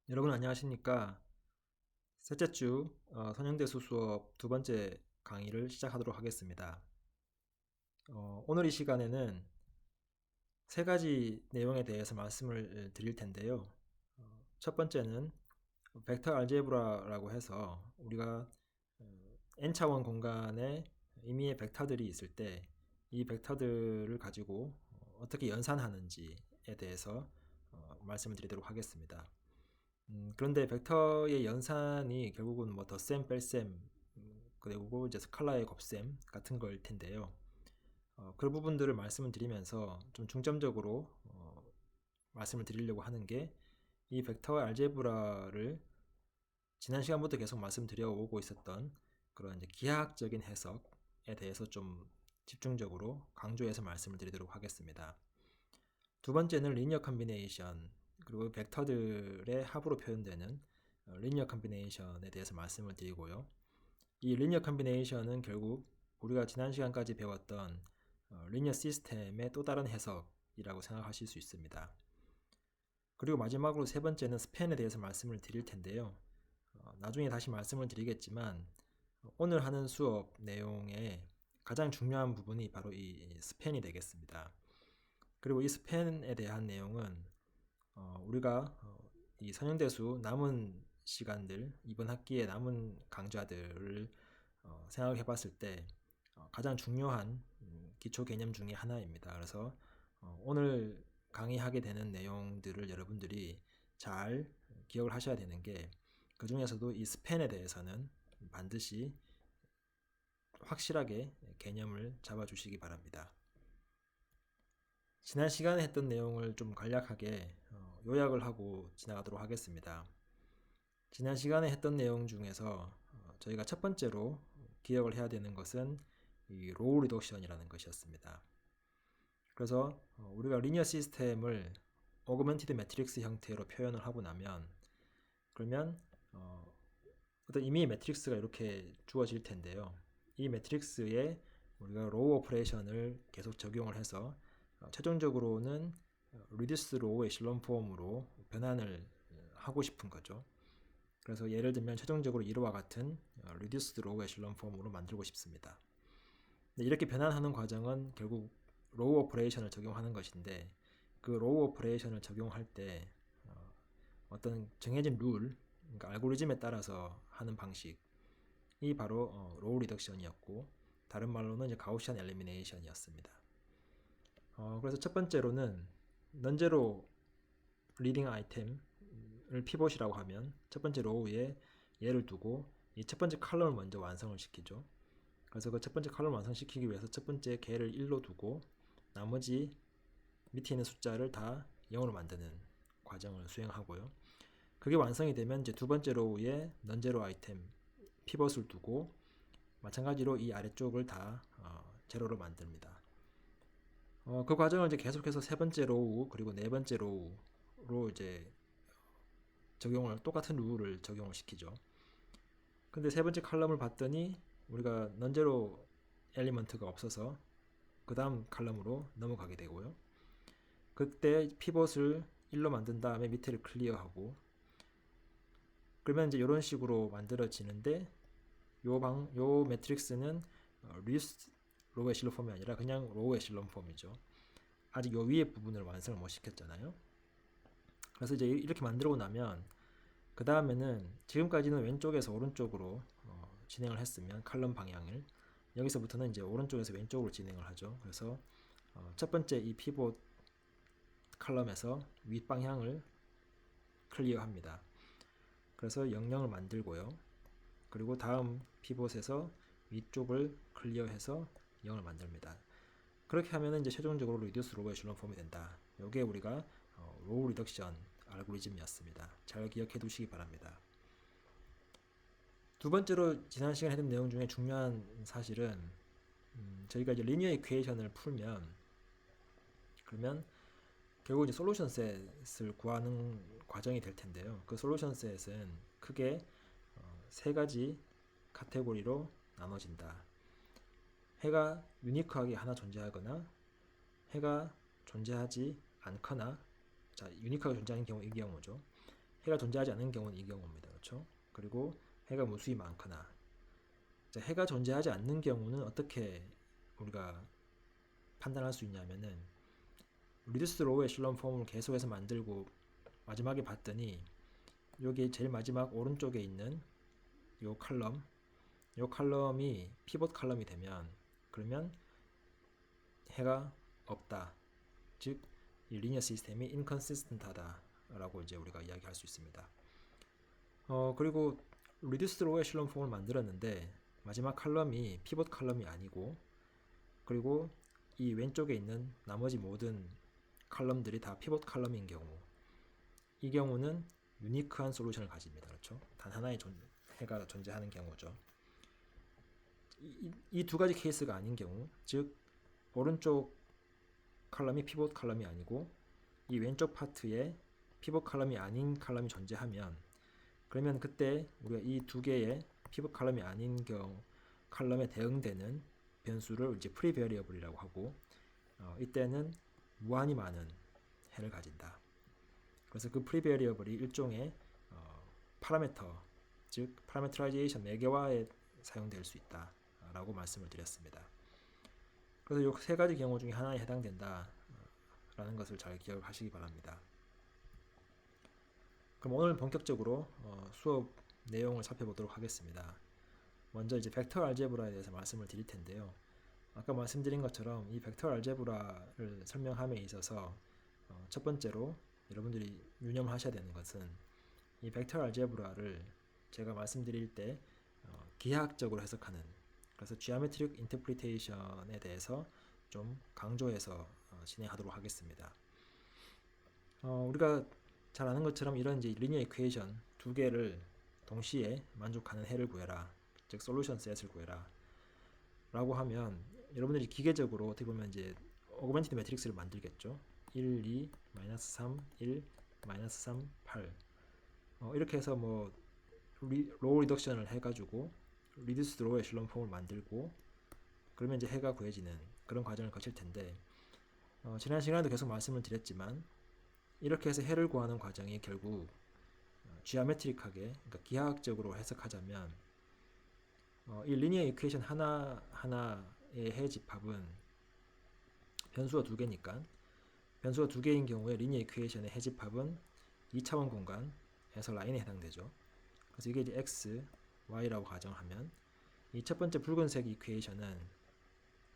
여러분 안녕하십니까? 셋째 주 선형대수 수업 두 번째 강의를 시작하도록 하겠습니다. 오늘 이 시간에는 세 가지 내용에 대해서 말씀을 드릴 텐데요. 첫 번째는 벡터 알제브라라고 해서 우리가 n차원 공간에 임의의 벡터들이 있을 때 이 벡터들을 가지고 어떻게 연산하는지에 대해서 말씀을 드리도록 하겠습니다. 그런데 벡터의 연산이 결국은 뭐 덧셈, 뺄셈, 그리고 이제 스칼라의 곱셈 같은 거일 텐데요. 그 부분들을 말씀을 드리면서 좀 중점적으로 말씀을 드리려고 하는 게 이 벡터 알제브라를 지난 시간부터 계속 말씀드려 오고 있었던 그런 이제 기하학적인 해석에 대해서 좀 집중적으로 강조해서 말씀을 드리도록 하겠습니다. 두 번째는 리니어 컨비네이션, 그리고 벡터들의 합으로 표현되는 리니어 컨비네이션에 대해서 말씀을 드리고요. 이 리니어 컨비네이션은 결국 우리가 지난 시간까지 배웠던 리니어 시스템의 또 다른 해석이라고 생각하실 수 있습니다. 그리고 마지막으로 세 번째는 스팬에 대해서 말씀을 드릴 텐데요. 나중에 다시 말씀을 드리겠지만 오늘 하는 수업 내용의 가장 중요한 부분이 바로 이 스팬이 되겠습니다. 그리고 이 스팬에 대한 내용은 우리가 이 선형대수 남은 시간들, 이번 학기의 남은 강좌들을 생각해 봤을 때 가장 중요한 기초 개념 중에 하나입니다. 그래서 오늘 강의하게 되는 내용들을 여러분들이 잘 기억을 하셔야 되는 게, 그 중에서도 이 스팬에 대해서는 반드시 확실하게 개념을 잡아 주시기 바랍니다. 지난 시간에 했던 내용을 좀 간략하게 요약을 하고 지나가도록 하겠습니다. 지난 시간에 했던 내용 중에서 저희가 첫 번째로 기억을 해야 되는 것은 이 로우 리덕션이라는 것이었습니다. 그래서 우리가 리니어 시스템을 오그먼티드 매트릭스 형태로 표현을 하고 나면, 그러면 어떤 임의의 매트릭스가 이렇게 주어질 텐데요. 이 매트릭스에 우리가 로우 오퍼레이션을 계속 적용을 해서 최종적으로는 리듀스 로우 에실론 폼으로 변환을 하고 싶은 거죠. 그래서 예를 들면 최종적으로 이와 같은 리듀스 로우 에실론 폼으로 만들고 싶습니다. 이렇게 변환하는 과정은 결국 로우 오퍼레이션을 적용하는 것인데, 그 로우 오퍼레이션을 적용할 때 어떤 정해진 룰, 그러니까 알고리즘에 따라서 하는 방식이 바로 로우 리덕션이었고, 다른 말로는 이제 가우시안 엘리미네이션이었습니다. 그래서 첫 번째로는 넌제로 리딩 아이템을 피봇이라고 하면 첫 번째 로우에 얘를 두고 이 첫 번째 컬럼을 먼저 완성을 시키죠. 그래서 그 첫 번째 컬럼을 완성시키기 위해서 첫 번째 개를 1로 두고 나머지 밑에 있는 숫자를 다 0으로 만드는 과정을 수행하고요. 그게 완성이 되면 이제 두 번째 로우에 넌제로 아이템 피벗을 두고 마찬가지로 이 아래쪽을 다 제로로 만듭니다. 그 과정을 이제 계속해서 세 번째 로우 그리고 네 번째 로우로 이제 똑같은 룰을 적용을 시키죠. 근데 세 번째 칼럼을 봤더니 우리가 넌제로 엘리먼트가 없어서 그 다음 칼럼으로 넘어가게 되고요. 그때 피벗을 1로 만든 다음에 밑에를 클리어하고, 그러면 이제 이런 식으로 만들어지는데, 요 매트릭스는 리스트 로우 에실론 폼이 아니라 그냥 로우 에실론 폼이죠. 아직 요 위에 부분을 완성을 못 시켰잖아요. 그래서 이제 이렇게 만들고 나면 그 다음에는 지금까지는 왼쪽에서 오른쪽으로 진행을 했으면 칼럼 방향을, 여기서부터는 이제 오른쪽에서 왼쪽으로 진행을 하죠. 그래서 첫 번째 이 피봇 칼럼에서 윗방향을 클리어합니다. 그래서 00을 만들고요. 그리고 다음 피봇에서 위쪽을 클리어해서 0을 만듭니다. 그렇게 하면 이제 최종적으로 리듀스 로우 에실론 폼이 된다. 이게 우리가 로우 리덕션 알고리즘이었습니다. 잘 기억해 두시기 바랍니다. 두 번째로 지난 시간에 했던 내용 중에 중요한 사실은 저희가 이제 리니어 이퀘이션을 풀면, 그러면 결국 이제 솔루션 셋을 구하는 과정이 될 텐데요. 그 솔루션 셋은 크게 세 가지 카테고리로 나눠진다. 해가 유니크하게 하나 존재하거나 해가 존재하지 않거나, 자, 유니크하게 존재하는 경우 이 경우죠. 해가 존재하지 않는 경우는 이 경우입니다. 그렇죠? 그리고 해가 무수히 많거나. 자, 해가 존재하지 않는 경우는 어떻게 우리가 판단할 수 있냐면은 리듀스 로우의 실론 폼을 계속해서 만들고 마지막에 봤더니 여기 제일 마지막 오른쪽에 있는 요 칼럼이 피봇 칼럼이 되면 그러면 해가 없다. 즉, 이 리니어 시스템이 인컨시스턴트하다 라고 이제 우리가 이야기할 수 있습니다. 그리고 리듀스 로우 에슐론 폼을 만들었는데 마지막 칼럼이 피봇 칼럼이 아니고 그리고 이 왼쪽에 있는 나머지 모든 칼럼들이 다 피봇 칼럼인 경우 이 경우는 유니크한 솔루션을 가집니다. 그렇죠? 단 하나의 해가 존재하는 경우죠. 이 두 가지 케이스가 아닌 경우, 즉 오른쪽 칼럼이 피봇 칼럼이 아니고 이 왼쪽 파트에 피봇 칼럼이 아닌 칼럼이 존재하면 그러면 그때 우리가 이 두 개의 피봇 칼럼이 아닌 경우 칼럼에 대응되는 변수를 이제 프리베리어블이라고 하고 이때는 무한히 많은 해를 가진다. 그래서 그 프리베리어블이 일종의 파라미터, 즉 파라미터라이제이션 매개화에 사용될 수 있다 라고 말씀을 드렸습니다. 그래서 이 세 가지 경우 중에 하나에 해당된다 라는 것을 잘 기억하시기 바랍니다. 그럼 오늘 본격적으로 수업 내용을 살펴보도록 하겠습니다. 먼저 이제 벡터 알제브라에 대해서 말씀을 드릴 텐데요. 아까 말씀드린 것처럼 이 벡터 알제브라를 설명함에 있어서 첫 번째로 여러분들이 유념하셔야 되는 것은 이 벡터 알제브라를 제가 말씀드릴 때 기하학적으로 해석하는, 그래서 Geometric Interpretation에 대해서 좀 강조해서 진행하도록 하겠습니다. 우리가 잘 아는 것처럼 이런 이제 리니어 이퀘이션 두 개를 동시에 만족하는 해를 구해라, 즉 솔루션 셋을 구해라 라고 하면 여러분들이 기계적으로 어떻게 보면 이제 오그멘티드 매트릭스를 만들겠죠. 1, 2, 마이너스 3, 1, 마이너스 3, 8 이렇게 해서 뭐 로우 리덕션을 해가지고 리듀스드 로우 에슐론 폼을 만들고 그러면 이제 해가 구해지는 그런 과정을 거칠 텐데 지난 시간에도 계속 말씀을 드렸지만 이렇게 해서 해를 구하는 과정이 결국 지오메트릭하게, 그러니까 기하학적으로 해석하자면 이 리니어 이퀘이션 하나의 해 집합은 변수가 두 개니까 변수가 두 개인 경우에 리니어 이퀘이션의 해 집합은 2차원 공간에서 라인에 해당되죠. 그래서 이게 이제 x, y라고 가정하면 이 첫 번째 붉은색 이퀘이션은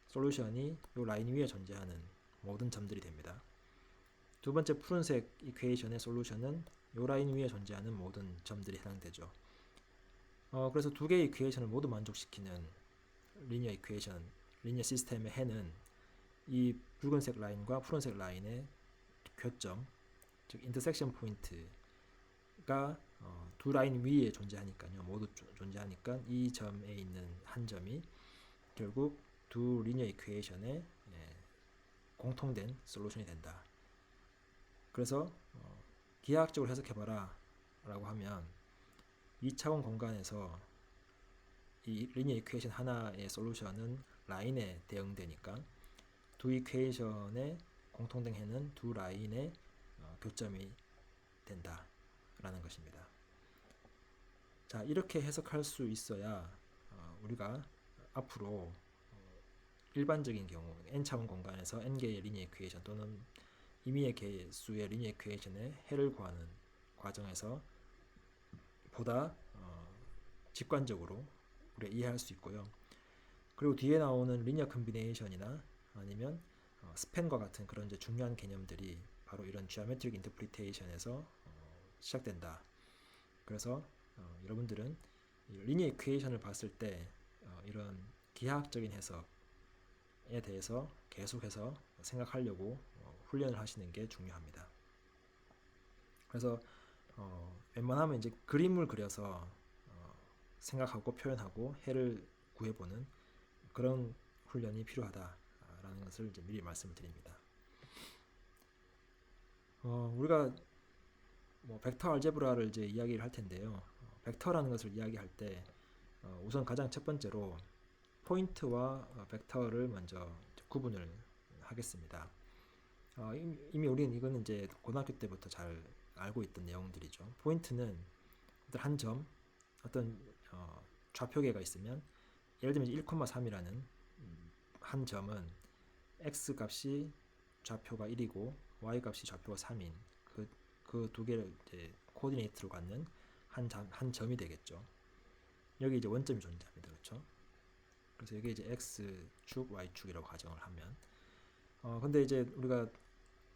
솔루션이 이 라인 위에 존재하는 모든 점들이 됩니다. 두 번째 푸른색 이퀘이션의 솔루션은 이 라인 위에 존재하는 모든 점들이 해당되죠. 그래서 두 개의 이퀘이션을 모두 만족시키는 리니어 이퀘이션, 리니어 시스템의 해는 이 붉은색 라인과 푸른색 라인의 교점, 즉 인터섹션 포인트가 두 라인 위에 존재하니까요. 모두 존재하니까 이 점에 있는 한 점이 결국 두 리니어 이퀘이션의 공통된 솔루션이 된다. 그래서 기하학적으로 해석해봐라 라고 하면 2차원 공간에서 이 리니어 이퀘이션 하나의 솔루션은 라인에 대응되니까 두 이퀘이션의 공통된 해는 두 라인의 교점이 된다 라는 것입니다. 자, 이렇게 해석할 수 있어야 우리가 앞으로 일반적인 경우 n차원 공간에서 n개의 리니어 이퀘이션 또는 임의의 개수의 리니어 이퀘이션의 해를 구하는 과정에서 보다 직관적으로 우리가 이해할 수 있고요. 그리고 뒤에 나오는 리니어 컨비네이션이나 아니면 스팬과 같은 그런 이제 중요한 개념들이 바로 이런 지오메트릭 인터프리테이션에서 시작된다. 그래서 여러분들은 리니어 이퀘이션을 봤을 때 이런 기하학적인 해석에 대해서 계속해서 생각하려고 훈련을 하시는 게 중요합니다. 그래서 웬만하면 이제 그림을 그려서 생각하고 표현하고 해를 구해보는 그런 훈련이 필요하다라는 것을 이제 미리 말씀을 드립니다. 우리가 뭐 벡터 알제브라를 이제 이야기를 할 텐데요. 벡터라는 것을 이야기할 때 우선 가장 첫 번째로 포인트와 벡터를 먼저 구분을 하겠습니다. 이미 우리는 이거는 이제 고등학교 때부터 잘 알고 있던 내용들이죠. 포인트는 어떤 한 점, 어떤 좌표계가 있으면 예를 들면 1,3이라는 한 점은 x 값이 좌표가 1이고 y 값이 좌표가 3인 그 두 개를 이제 코디네이트로 갖는 한 점이 되겠죠. 여기 이제 원점이 존재합니다. 그렇죠? 그래서 이게 이제 x축, y축이라고 가정을 하면 근데 이제 우리가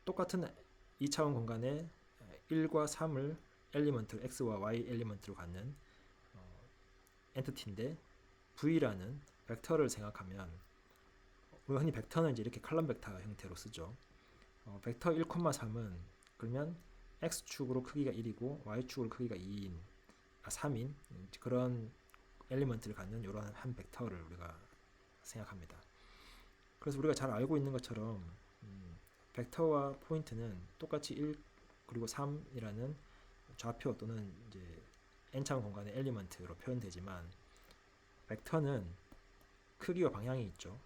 똑같은 2차원 공간에 1과 3을 엘리먼트 x와 y 엘리먼트로 갖는 엔티티인데 v라는 벡터를 생각하면 우리가 흔히 벡터는 이제 이렇게 칼럼 벡터 형태로 쓰죠. 벡터 1,3은 그러면 x축으로 크기가 1이고 y축으로 크기가 3인 그런 엘리먼트를 갖는 이런 한 벡터를 우리가 생각합니다. 그래서 우리가 잘 알고 있는 것처럼 벡터와 포인트는 똑같이 1 그리고 3이라는 좌표 또는 이제 n차원 공간의 엘리먼트로 표현되지만 벡터는 크기와 방향이 있죠.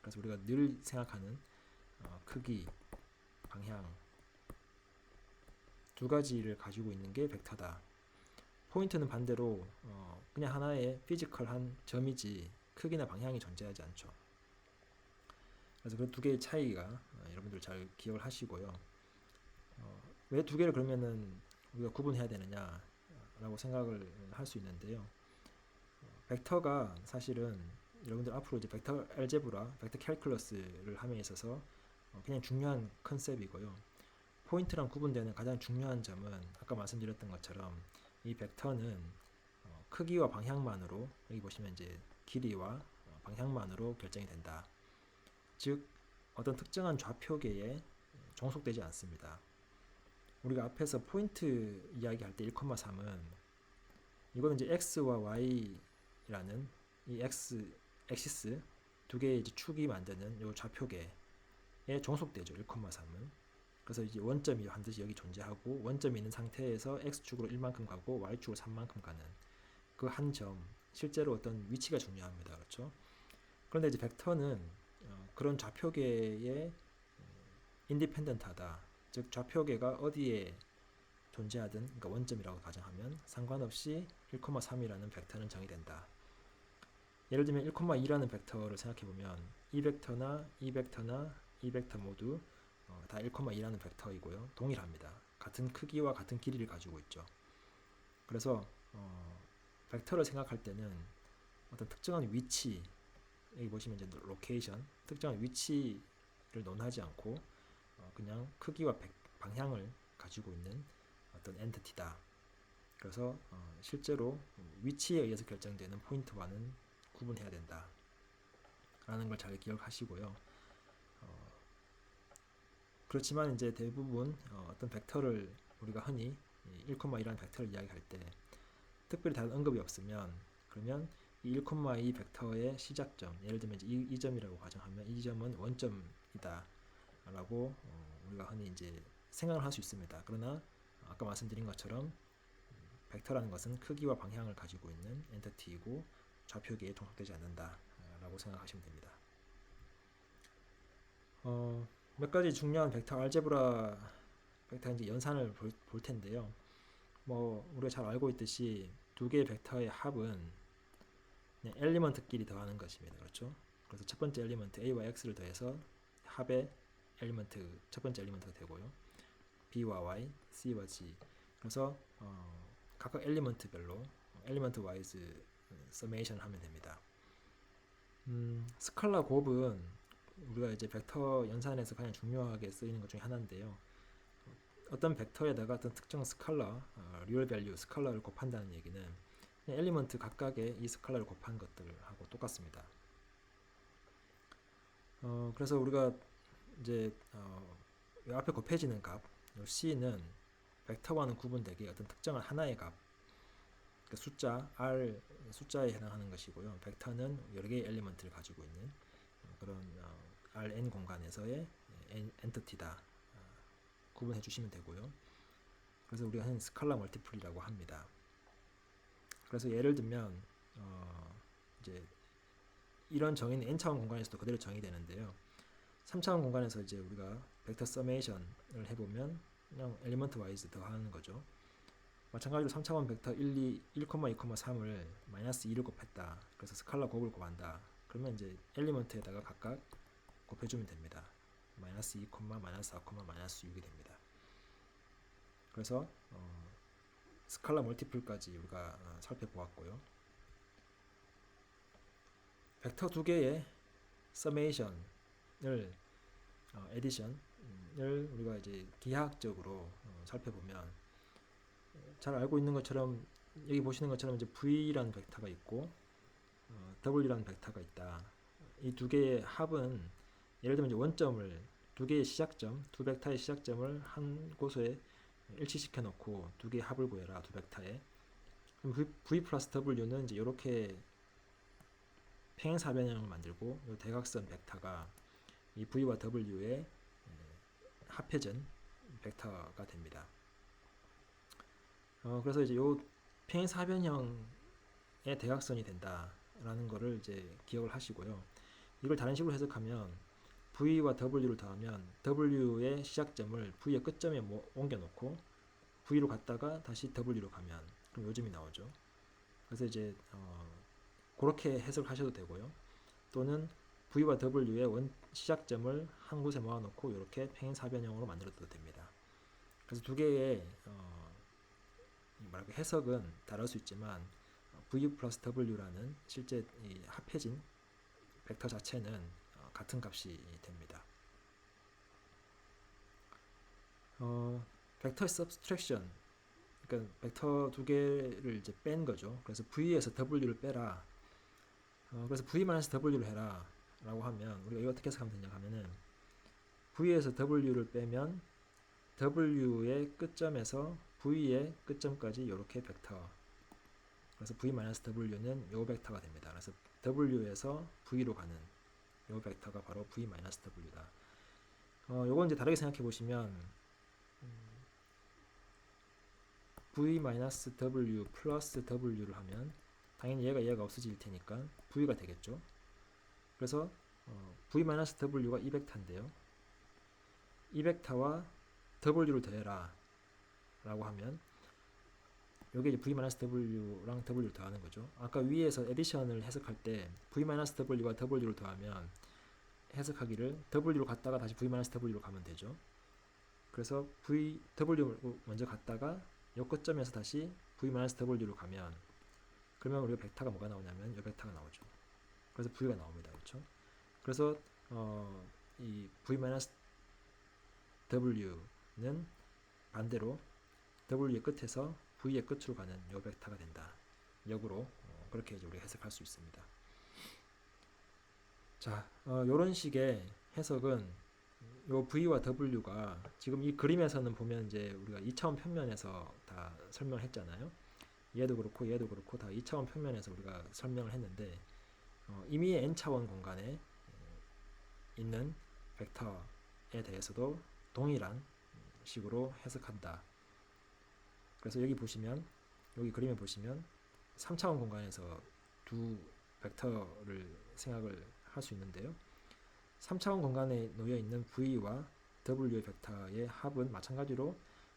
그래서 우리가 늘 생각하는 크기, 방향 두 가지를 가지고 있는 게 벡터다. 포인트는 반대로 그냥 하나의 피지컬한 점이지 크기나 방향이 존재하지 않죠. 그래서 그 두 개의 차이가 여러분들 잘 기억을 하시고요. 왜 두 개를 그러면은 우리가 구분해야 되느냐 라고 생각을 할 수 있는데요. 벡터가 사실은 여러분들 앞으로 이제 벡터 알제브라, 벡터 캘큘러스를 함에 있어서 그냥 중요한 컨셉이고요. 포인트랑 구분되는 가장 중요한 점은 아까 말씀드렸던 것처럼 이 벡터는 크기와 방향만으로 여기 보시면 이제 길이와 방향만으로 결정이 된다. 즉 어떤 특정한 좌표계에 종속되지 않습니다. 우리가 앞에서 포인트 이야기할 때 1,3은 이거는 이제 x와 y라는 이 엑시스 두 개의 이제 축이 만드는 이 좌표계에 종속되죠. 1,3은. 그래서 이제 원점이 반드시 여기 존재하고 원점이 있는 상태에서 x축으로 1만큼 가고 y축으로 3만큼 가는 그 한 점, 실제로 어떤 위치가 중요합니다. 그렇죠? 그런데 이제 벡터는 그런 좌표계에 인디펜던트하다. 즉 좌표계가 어디에 존재하든 그러니까 원점이라고 가정하면 상관없이 1,3이라는 벡터는 정의된다. 예를 들면 1,2라는 벡터를 생각해보면 이 벡터나 이 벡터나 이 벡터 모두 다 1,2라는 벡터이고요. 동일합니다. 같은 크기와 같은 길이를 가지고 있죠. 그래서 벡터를 생각할 때는 어떤 특정한 위치, 여기 보시면 이제 로케이션, 특정한 위치를 논하지 않고 그냥 크기와 방향을 가지고 있는 어떤 엔티티다. 그래서 실제로 위치에 의해서 결정되는 포인트와는 구분해야 된다. 라는 걸 잘 기억하시고요. 그렇지만 이제 대부분 어떤 벡터를 우리가 흔히 1,2라는 벡터를 이야기할 때 특별히 다른 언급이 없으면 그러면 이 1,2 벡터의 시작점, 예를 들면 이 점이라고 가정하면 이 점은 원점이다 라고 우리가 흔히 이제 생각을 할 수 있습니다. 그러나 아까 말씀드린 것처럼 벡터라는 것은 크기와 방향을 가지고 있는 엔티티이고 좌표계에 종속되지 않는다 라고 생각하시면 됩니다. 몇 가지 중요한 벡터 알제브라 벡터 이제 연산을 볼 텐데요. 뭐 우리가 잘 알고 있듯이 두 개의 벡터의 합은 그냥 엘리먼트끼리 더하는 것입니다. 그렇죠? 그래서 첫 번째 엘리먼트 a와 x를 더해서 합의 엘리먼트 첫 번째 엘리먼트가 되고요. b와 y, c와 g. 그래서 각각 엘리먼트별로 엘리먼트 와이즈 서메이션 하면 됩니다. 스칼라 곱은 우리가 이제 벡터 연산에서 가장 중요하게 쓰이는 것 중에 하나인데요. 어떤 벡터에다가 어떤 특정 스칼라, 리얼 밸류 스칼라를 곱한다는 얘기는 엘리먼트 각각의 이 스칼라를 곱한 것들하고 똑같습니다. 그래서 우리가 이제 앞에 곱해지는 값, c는 벡터와는 구분되게 어떤 특정한 하나의 값, 그 숫자 r 숫자에 해당하는 것이고요. 벡터는 여러 개의 엘리먼트를 가지고 있는 그런 Rn 공간에서의 엔티티다. 구분해 주시면 되고요. 그래서 우리가 하는 스칼라 멀티플이라고 합니다. 그래서 예를 들면 이제 이런 정의는 n차원 공간에서도 그대로 정의되는데요. 3차원 공간에서 이제 우리가 벡터 서메이션을 해보면 그냥 엘리먼트 와이즈 더하는 거죠. 마찬가지로 3차원 벡터 1, 2, 1,2,3을 마이너스 2를 곱했다. 그래서 스칼라 곱을 곱한다. 그러면 이제 엘리먼트에다가 각각 곱해주면 됩니다. 마이너스 2, 마이너스 4, 마이너스 6이 됩니다. 그래서 스칼라 멀티플까지 우리가 살펴보았고요. 벡터 두 개의 서메이션을 에디션을 우리가 이제 기하학적으로 살펴보면 잘 알고 있는 것처럼 여기 보시는 것처럼 이제 V라는 벡터가 있고 W라는 벡터가 있다. 이 두 개의 합은 예를 들면 이제 원점을 두 개의 시작점, 두 벡터의 시작점을 한 곳에 일치시켜 놓고 두 개의 합을 구해라. 두 벡터에. 그럼 V 플러스 W는 이제 이렇게 평행사변형을 만들고 이 대각선 벡터가 이 V와 W의 합해진 벡터가 됩니다. 그래서 이제 이 평행사변형의 대각선이 된다라는 거를 이제 기억을 하시고요. 이걸 다른 식으로 해석하면 V와 W를 더하면 W의 시작점을 V의 끝점에 옮겨놓고 V로 갔다가 다시 W로 가면 그럼 요점이 나오죠. 그래서 이제 그렇게 해석하셔도 되고요. 또는 V와 W의 시작점을 한 곳에 모아놓고 이렇게 평행사변형으로 만들어도 됩니다. 그래서 두 개의 해석은 다를 수 있지만 V 플러스 W라는 실제 이 합해진 벡터 자체는 같은 값이 됩니다. 벡터 서브스트랙션, 그러니까 벡터 두 개를 이제 뺀 거죠. 그래서 V에서 W를 빼라. 그래서 V-W를 해라 라고 하면 우리가 이거 어떻게 해석하면 되냐 하면은 V에서 W를 빼면 W의 끝점에서 V의 끝점까지 이렇게 벡터, 그래서 V-W는 요 벡터가 됩니다. 그래서 W에서 V로 가는 요 벡터가 바로 V-W다. 요건 이제 다르게 생각해 보시면 V-W 플러스 W를 하면 당연히 얘가 없어질 테니까 V가 되겠죠. 그래서 V-W가 이 벡터인데요. 이 벡터와 W를 더해라 라고 하면 요게 이제 V-W랑 W를 더하는 거죠. 아까 위에서 에디션을 해석할 때 V-W와 W를 더하면 해석하기를 W로 갔다가 다시 V-W로 가면 되죠. 그래서 W 먼저 갔다가 요 끝점에서 다시 V-W로 가면 그러면 우리가 벡터가 뭐가 나오냐면 요 벡터가 나오죠. 그래서 V가 나옵니다. 그렇죠? 그래서 이 V-W는 반대로 W의 끝에서 V의 끝으로 가는 요 벡터가 된다. 역으로 그렇게 이제 우리가 해석할 수 있습니다. 자, 요런 식의 해석은 요 V와 W가 지금 이 그림에서는 보면 이제 우리가 2차원 평면에서 다 설명을 했잖아요. 얘도 그렇고 다 2차원 평면에서 우리가 설명을 했는데 이미 n차원 공간에 있는 벡터에 대해서도 동일한 식으로 해석한다. 그래서 여기 그림에 보시면 3차원 공간에서 두 벡터를 생각을 할 수 있는데요. 3차원 공간에 놓여 있는 V와 W의 벡터의 합은 마찬가지로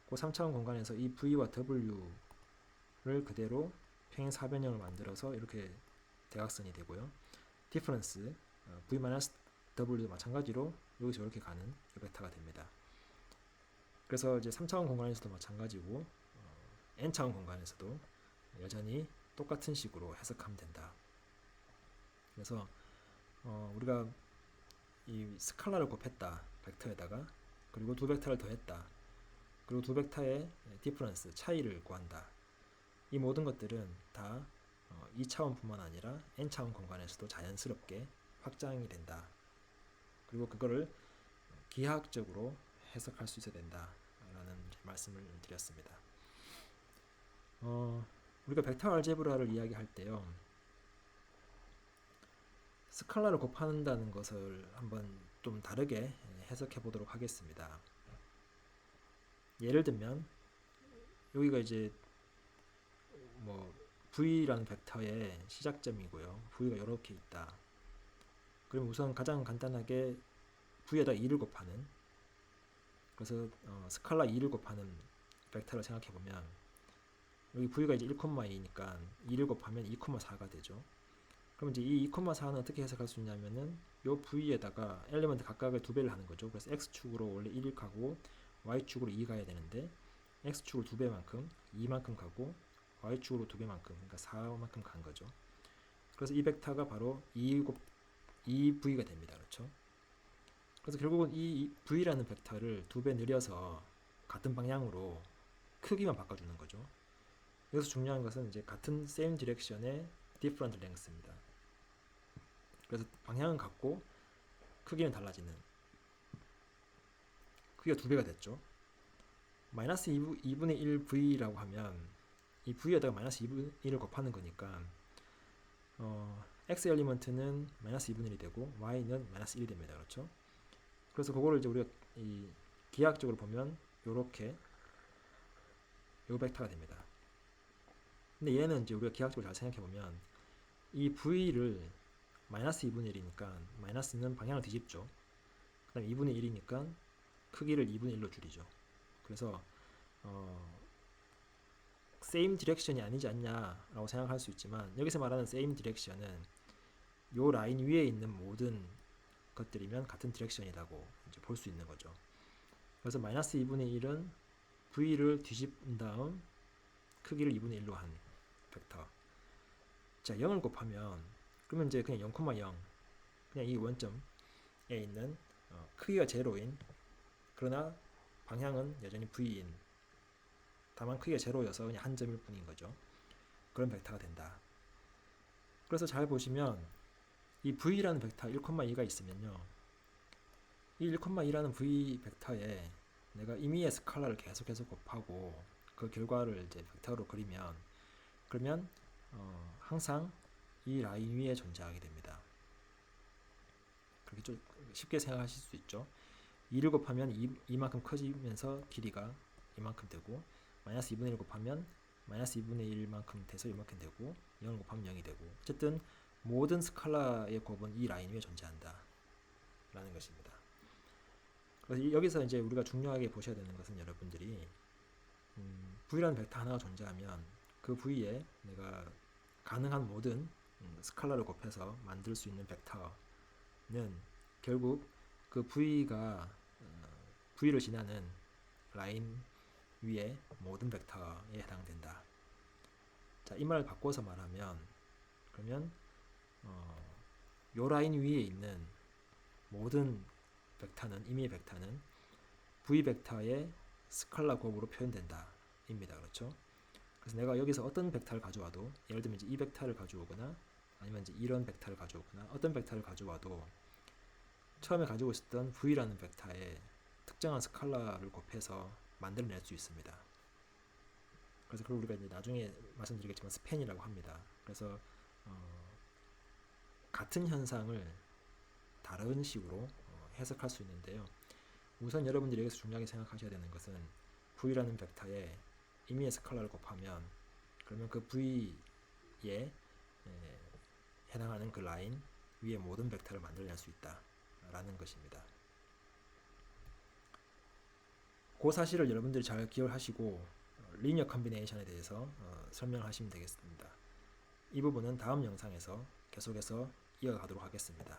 그 3차원 공간에서 이 V와 W를 그대로 평행사변형을 만들어서 이렇게 대각선이 되고요. 디퍼런스 V-W도 마찬가지로 여기서 이렇게 가는 벡터가 됩니다. 그래서 이제 3차원 공간에서도 마찬가지고 n차원 공간에서도 여전히 똑같은 식으로 해석하면 된다. 그래서 우리가 이 스칼라를 곱했다 벡터에다가, 그리고 두 벡터를 더했다, 그리고 두 벡터의 디퍼런스 차이를 구한다. 이 모든 것들은 다 2차원뿐만 아니라 n차원 공간에서도 자연스럽게 확장이 된다. 그리고 그거를 기하학적으로 해석할 수 있어야 된다 라는 말씀을 드렸습니다. 우리가 벡터 알제브라를 이야기할 때요, 스칼라를 곱한다는 것을 한번 좀 다르게 해석해 보도록 하겠습니다. 예를 들면 여기가 이제 뭐 V라는 벡터의 시작점이고요. V가 이렇게 있다. 그럼 우선 가장 간단하게 V에다 2를 곱하는, 그래서 스칼라 2를 곱하는 벡터를 생각해 보면 여기 V가 이제 1,2니까 2를 곱하면 2,4가 되죠. 그럼 이제 이 2,4는 어떻게 해석할 수 있냐면은 요 V에다가 엘리먼트 각각을 2배를 하는 거죠. 그래서 X축으로 원래 1 가고 Y축으로 2 가야 되는데 X축으로 2배만큼 2만큼 가고 Y축으로 2배만큼 그러니까 4만큼 간 거죠. 그래서 이 벡터가 바로 2V가 됩니다. 그렇죠? 그래서 결국은 이 V라는 벡터를 2배 늘려서 같은 방향으로 크기만 바꿔주는 거죠. 여기서 중요한 것은 이제 같은 same direction의 different length입니다. 그래서 방향은 같고 크기는 달라지는, 크기가 2배가 됐죠. 마이너스 2분의 1 V라고 하면 이 V에다가 마이너스 2분의 1을 곱하는 거니까 X 엘리먼트는 마이너스 2분의 1이 되고 Y는 마이너스 1이 됩니다. 그렇죠? 그래서 그거를 이제 우리가 이 기하학적으로 보면 요렇게 요 벡터가 됩니다. 근데 얘는 이제 우리가 기하학적으로 잘 생각해 보면 이 V를 마이너스 2분의 1이니까 마이너스는 방향을 뒤집죠. 그 다음에 2분의 1이니까 크기를 2분의 1로 줄이죠. 그래서 same direction이 아니지 않냐라고 생각할 수 있지만 여기서 말하는 same direction은 요 라인 위에 있는 모든 것들이면 같은 디렉션이라고 이제 볼 수 있는 거죠. 그래서 마이너스 2분의 1은 V를 뒤집은 다음 크기를 2분의 1로 한 벡터. 자, 0을 곱하면 그러면 이제 그냥 0,0 그냥 이 원점에 있는 크기가 제로인 그러나 방향은 여전히 V인 다만 크기가 제로여서 그냥 한 점일 뿐인 거죠. 그런 벡터가 된다. 그래서 잘 보시면 이 V라는 벡터 1,2가 있으면요. 이 1,2라는 V 벡터에 내가 임의의 스칼라를 계속해서 곱하고 그 결과를 이제 벡터로 그리면 그러면 항상 이 라인 위에 존재하게 됩니다. 그렇게 좀 쉽게 생각하실 수 있죠. 2를 곱하면 이만큼 커지면서 길이가 이만큼 되고 마이너스 2분의 1 곱하면 마이너스 2분의 1만큼 돼서 이만큼 되고 0을 곱하면 0이 되고 어쨌든 모든 스칼라의 곱은 이 라인 위에 존재한다 라는 것입니다. 그래서 여기서 이제 우리가 중요하게 보셔야 되는 것은 여러분들이 V라는 벡터 하나가 존재하면 그 V에 내가 가능한 모든 스칼라를 곱해서 만들 수 있는 벡터는 결국 그 V가 V를 지나는 라인 위에 모든 벡터에 해당된다. 자, 이 말을 바꿔서 말하면 그러면 요 라인 위에 있는 모든 벡터는 임의의 벡터는 V 벡터의 스칼라 곱으로 표현된다 입니다. 그렇죠? 그래서 내가 여기서 어떤 벡터를 가져와도 예를 들면 이제 이 벡터를 가져오거나 아니면 이제 이런 벡터를 가져오거나 어떤 벡터를 가져와도 처음에 가지고 있었던 V라는 벡터에 특정한 스칼라를 곱해서 만들어낼 수 있습니다. 그래서 그걸 우리가 이제 나중에 말씀드리겠지만 스팬이라고 합니다. 그래서 같은 현상을 다른 식으로 해석할 수 있는데요. 우선 여러분들이 여기서 중요하게 생각하셔야 되는 것은 V라는 벡터에 임의의 스칼라를 곱하면 그러면 그 V에 해당하는 그 라인 위에 모든 벡터를 만들어낼 수 있다 라는 것입니다. 그 사실을 여러분들이 잘 기억하시고 리니어 컨비네이션에 대해서 설명을 하시면 되겠습니다. 이 부분은 다음 영상에서 계속해서 이어가도록 하겠습니다.